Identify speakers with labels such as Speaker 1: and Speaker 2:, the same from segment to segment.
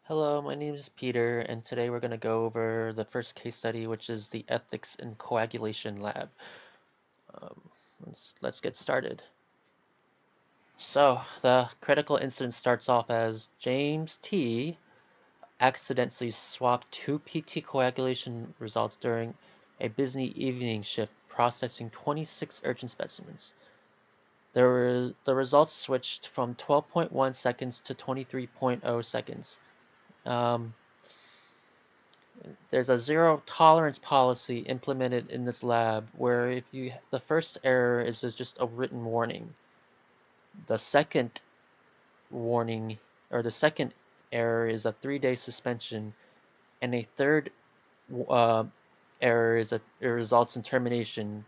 Speaker 1: Hello, my name is Peter, and today we're going to go over the first case study, which is the ethics in coagulation lab. Um, let's get started. So, the critical incident starts off as James T. accidentally swapped two PT coagulation results during a busy evening shift, processing 26 urgent specimens. The results switched from 12.1 seconds to 23.0 seconds. Um, There's a zero tolerance policy implemented in this lab where if the first error is just a written warning. The second warning or the second error is a 3-day suspension, and a third uh, error is it results in termination.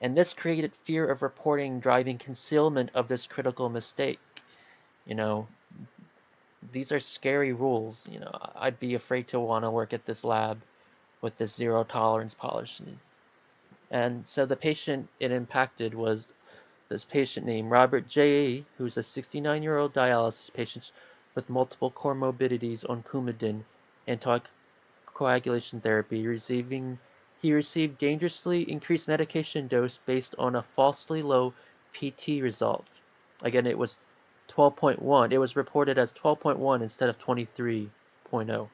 Speaker 1: And this created fear of reporting, driving concealment of this critical mistake. You know, these are scary rules. I'd be afraid to want to work at this lab with this zero tolerance policy. And so the patient it impacted was this patient named Robert J., who's a 69-year-old dialysis patient with multiple comorbidities on Coumadin anticoagulation therapy. He received dangerously increased medication dose based on a falsely low PT result. Again, it was 12.1. It was reported as 12.1 instead of 23.0.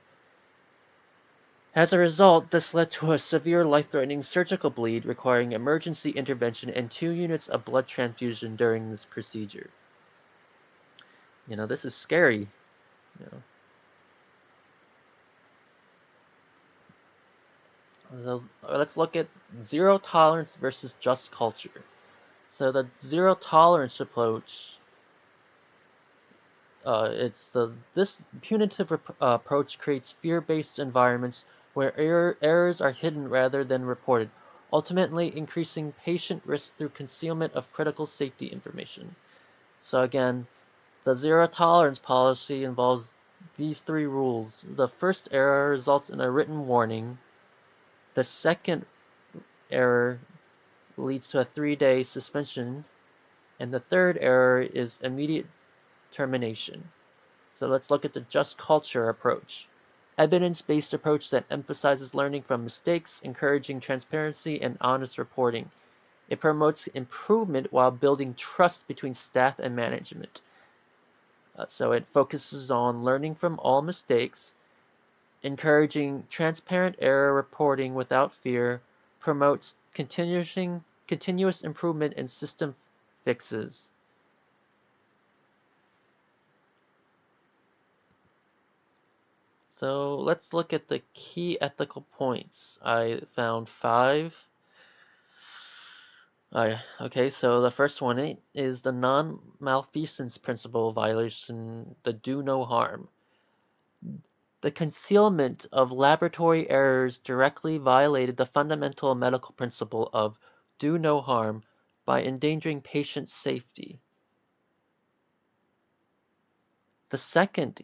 Speaker 1: As a result, this led to a severe life-threatening surgical bleed requiring emergency intervention and 2 units of blood transfusion during this procedure. This is scary. You So let's look at zero tolerance versus just culture. So the zero tolerance approach, this punitive approach creates fear-based environments where errors are hidden rather than reported, ultimately increasing patient risk through concealment of critical safety information. So again, the zero tolerance policy involves these three rules. The first error results in a written warning. The second error leads to a 3-day suspension. And the third error is immediate termination. So let's look at the just culture approach. Evidence-based approach that emphasizes learning from mistakes, encouraging transparency and honest reporting. It promotes improvement while building trust between staff and management. So it focuses on learning from all mistakes, encouraging transparent error reporting without fear, promotes continuous improvement in system fixes. So let's look at the key ethical points. I found 5. Okay, so the first one is the non-malfeasance principle violation, the do no harm. The concealment of laboratory errors directly violated the fundamental medical principle of do no harm by endangering patient safety. The second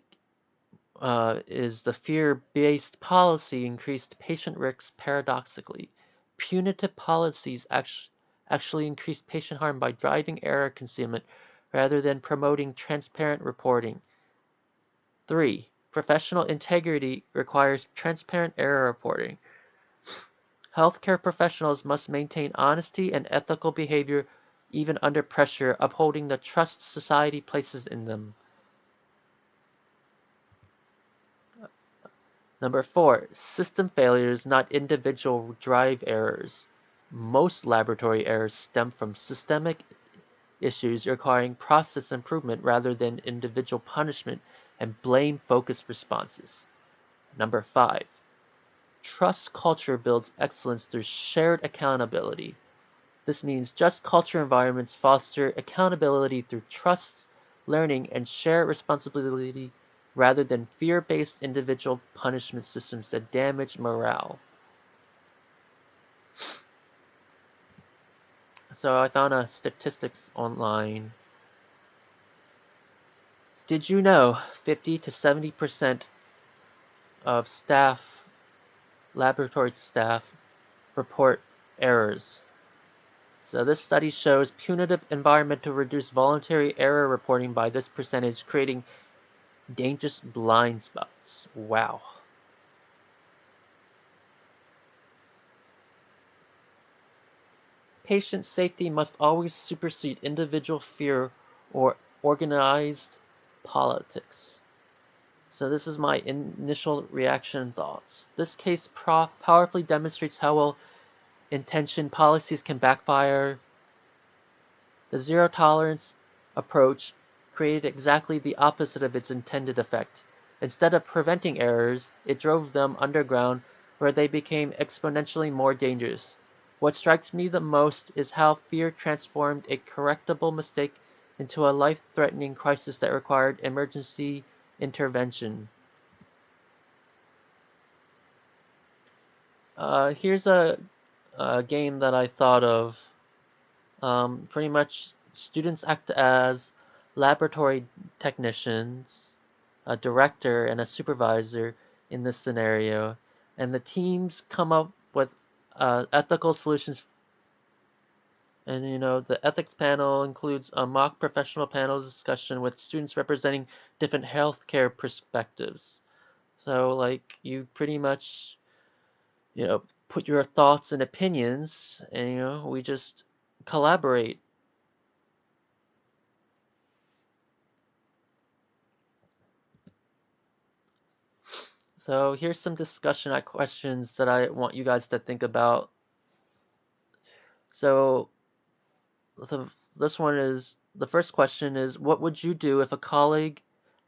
Speaker 1: is the fear-based policy increased patient risks paradoxically. Punitive policies actually increase patient harm by driving error concealment rather than promoting transparent reporting. 3. Professional integrity requires transparent error reporting. Healthcare professionals must maintain honesty and ethical behavior even under pressure, upholding the trust society places in them. Number 4, system failures, not individual drive errors. Most laboratory errors stem from systemic issues requiring process improvement rather than individual punishment and blame-focused responses. Number 5, trust culture builds excellence through shared accountability. This means just culture environments foster accountability through trust, learning, and shared responsibility rather than fear-based individual punishment systems that damage morale. So I found a statistics online. Did you know 50 to 70% of laboratory staff, report errors? So this study shows punitive environment to reduce voluntary error reporting by this percentage, creating Dangerous blind spots. Wow. Patient safety must always supersede individual fear or organized politics. So this is my initial reaction and thoughts. This case powerfully demonstrates how well intentioned policies can backfire. The zero tolerance approach created exactly the opposite of its intended effect. Instead of preventing errors, it drove them underground where they became exponentially more dangerous. What strikes me the most is how fear transformed a correctable mistake into a life-threatening crisis that required emergency intervention. Here's a game that I thought of. Pretty much, students act as laboratory technicians, a director, and a supervisor in this scenario, and the teams come up with ethical solutions. And the ethics panel includes a mock professional panel discussion with students representing different healthcare perspectives. So, like, you pretty much, put your thoughts and opinions, and we just collaborate. So here's some discussion questions that I want you guys to think about. So this one is the first question is, what would you do if a colleague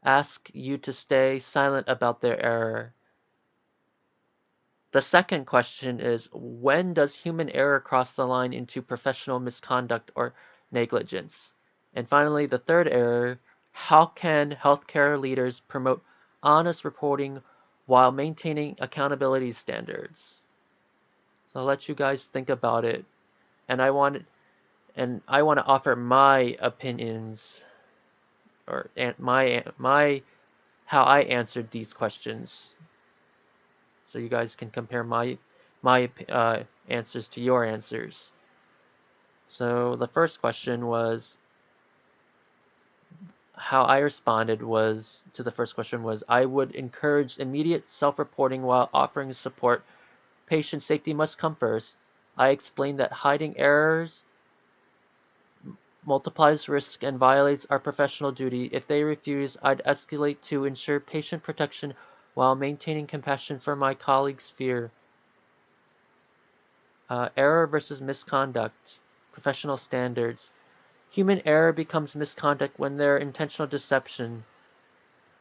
Speaker 1: asked you to stay silent about their error? The second question is, when does human error cross the line into professional misconduct or negligence? And finally, the third error, how can healthcare leaders promote honest reporting while maintaining accountability standards? So I'll let you guys think about it. And I want to offer my opinions or my how I answered these questions, so you guys can compare my answers to your answers. So the first question was how I responded was to the first question was I would encourage immediate self-reporting while offering support. Patient safety must come first. I explained that hiding errors multiplies risk and violates our professional duty. If they refuse, I'd escalate to ensure patient protection while maintaining compassion for my colleagues' fear. Error versus misconduct. Professional standards. Human error becomes misconduct when there intentional deception,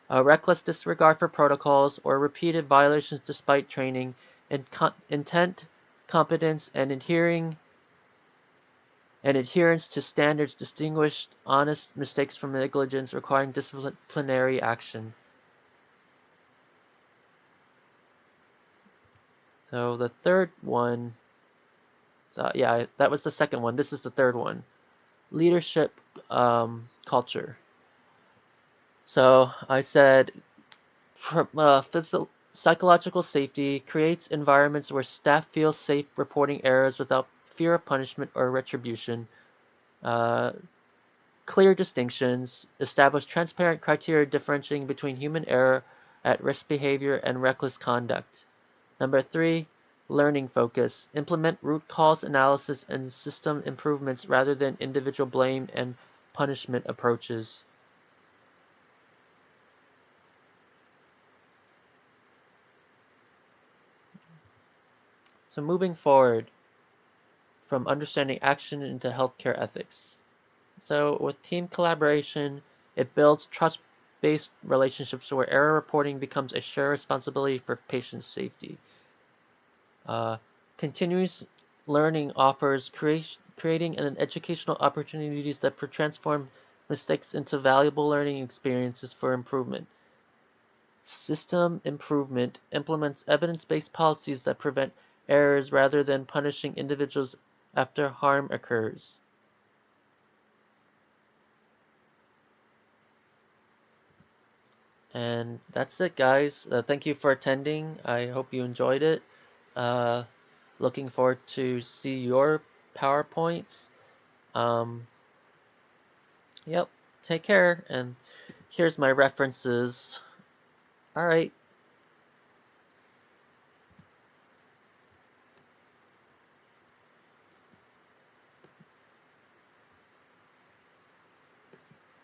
Speaker 1: reckless disregard for protocols, or repeated violations despite training, intent, competence, and adherence to standards distinguish honest mistakes from negligence requiring disciplinary action. So the third one, yeah, that was the second one. This is the third one. Leadership culture. So I said psychological safety creates environments where staff feel safe reporting errors without fear of punishment or retribution. Uh, Clear distinctions, establish transparent criteria differentiating between human error, at-risk behavior, and reckless conduct. Number three, learning focus. Implement root cause analysis and system improvements rather than individual blame and punishment approaches. So moving forward from understanding action into healthcare ethics. So with team collaboration, it builds trust-based relationships where error reporting becomes a shared responsibility for patient safety. Uh, Continuous learning offers creating an educational opportunities that transform mistakes into valuable learning experiences for improvement. System improvement implements evidence-based policies that prevent errors rather than punishing individuals after harm occurs. And that's it, guys. Thank you for attending. I hope you enjoyed it. Uh, Looking forward to see your PowerPoints. Um, yep. Take care and Here's my references. All right.